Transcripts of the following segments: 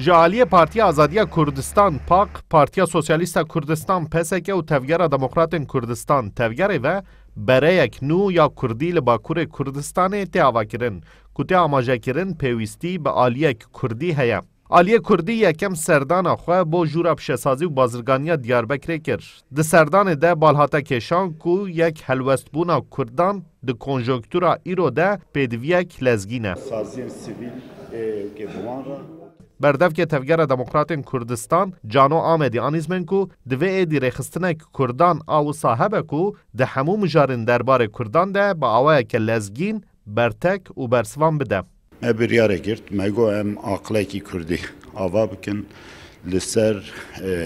جالیه پارتیا آزادیا کردستان پاک، پارتیا سوسیالیستا کردستان پسکه و تفگر دموکراتین کردستان تفگره و برای یک نو یا کردی لباکور کردستان تیاوا کرن که تی آماجه کرن پیوستی به آلیه کردی هیا. آلیه کردی یکم سردان خواه با جورا پشسازی و بازرگانیا دیاربکر کر. ده سردان ده بالهاتا کشان کو یک هلوست بونا کردان ده کنجکتورا ایرو ده پیدویک لزگینه. سازی سیویل گبوان را بردف که تفگر دموکراتین کردستان جانو آمدی آنیزمن کو دوی ایدی رخستنک کردان آو صاحبه کو ده همو مجارن دربار کردان ده با آوه که لزگین برتک و برسوان بده. بریاره گرد مگو ام عقلکی کردی آوا بکن لسر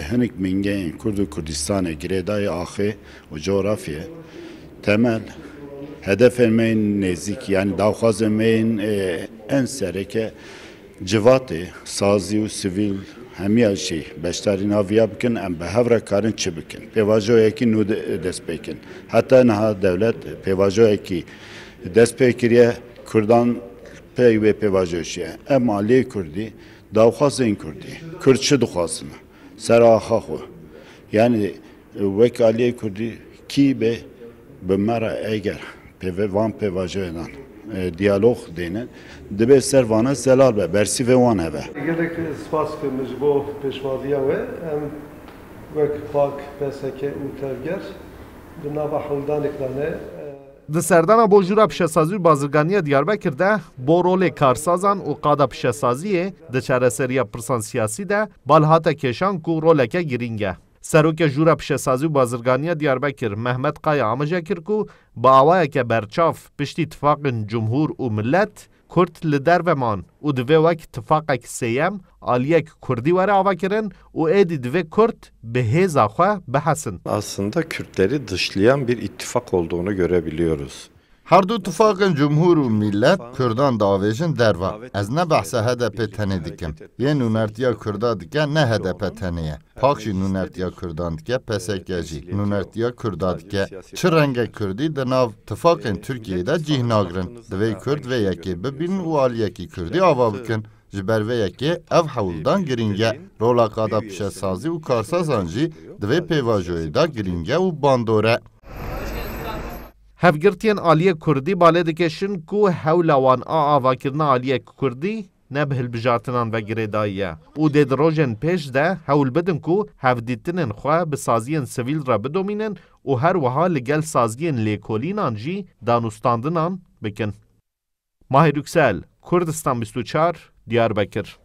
هنک منگه این کرد و کردستان گریدای آخه و جغرافیه temel hedef emeğin nezik yani davxaz emeğin en sereke civatı sazi ve sivil hemiya şey beştarin aviya bikin em behevre karın çıbikin pevajoyeki nu despekin hatta naha devlet pevajoyeki despekiriye Kürdan pey ve pevajoyşiye em aliye Kürdi davxazın Kürdi Kürtçe duxasını serahahu yani vek aliye Kürdi ki be bimara eğer van pevajoydan diyalog denen dibe servana zelal be bersi ve wan heve. Gelek spas kılmış bu peşvaviya ve vek pak peseke u tevger bina bahuldan eklane Di serdana bo jura pişesazî û bazirganiya Diyarbekir de bo rolê karsazan û qada pişesaziyê di çareseriya pirsan siyasî de balhate kêşan ku roleke girîng e. Serokê jûra pişesazî û bazirganiya Diyarbekir Mehmet Qaya amaje kir ku bi awayeke berçav piştî tifaqên Cumhur û Millet Kurd li derve man û divê wek tifaqek sêyem aliyek Kurdî were avakirin û êdî divê Kurd bi hêza xwe bihesin. Aslında Kürtleri dışlayan bir ittifak olduğunu görebiliyoruz. Her du ittifakın Cumhur û Millet Kürdan davêjin derve. Ez ne behsa HDP tenê dikim. Yê nûnertiya Kurda dike ne HDP tenê ye. Pak jî nûnertiya Kurdan dike PSK jî. Nûnertiya Kurda dike. Çi rengek Kurdî di nav tifakên Tirkiyeyê de cih nagirin. Divê Kurd vê yekê bibînin û aliyekî Kurdî ava bikin. Ji ber vê yekê ev hewldan giring e. Rola qada pişesazî û karsazan jî divê pêvajoyê de giring e û bandor e. Hevgirtiyên aliyê Kurdî balê dikeşin ku hewla wan a avakirina aliyek Kurdî ne bi hilbijartinan ve girêdayî ye û dê di rojên pêş de hewl bidin ku hevdîtinên xwe bi saziyên sivîl re bidomînin û her wiha li gel saziyên lêkolînan jî danûstandinan bikin. Mahir Yüksel, Kurdistan 24, Diyarbekir.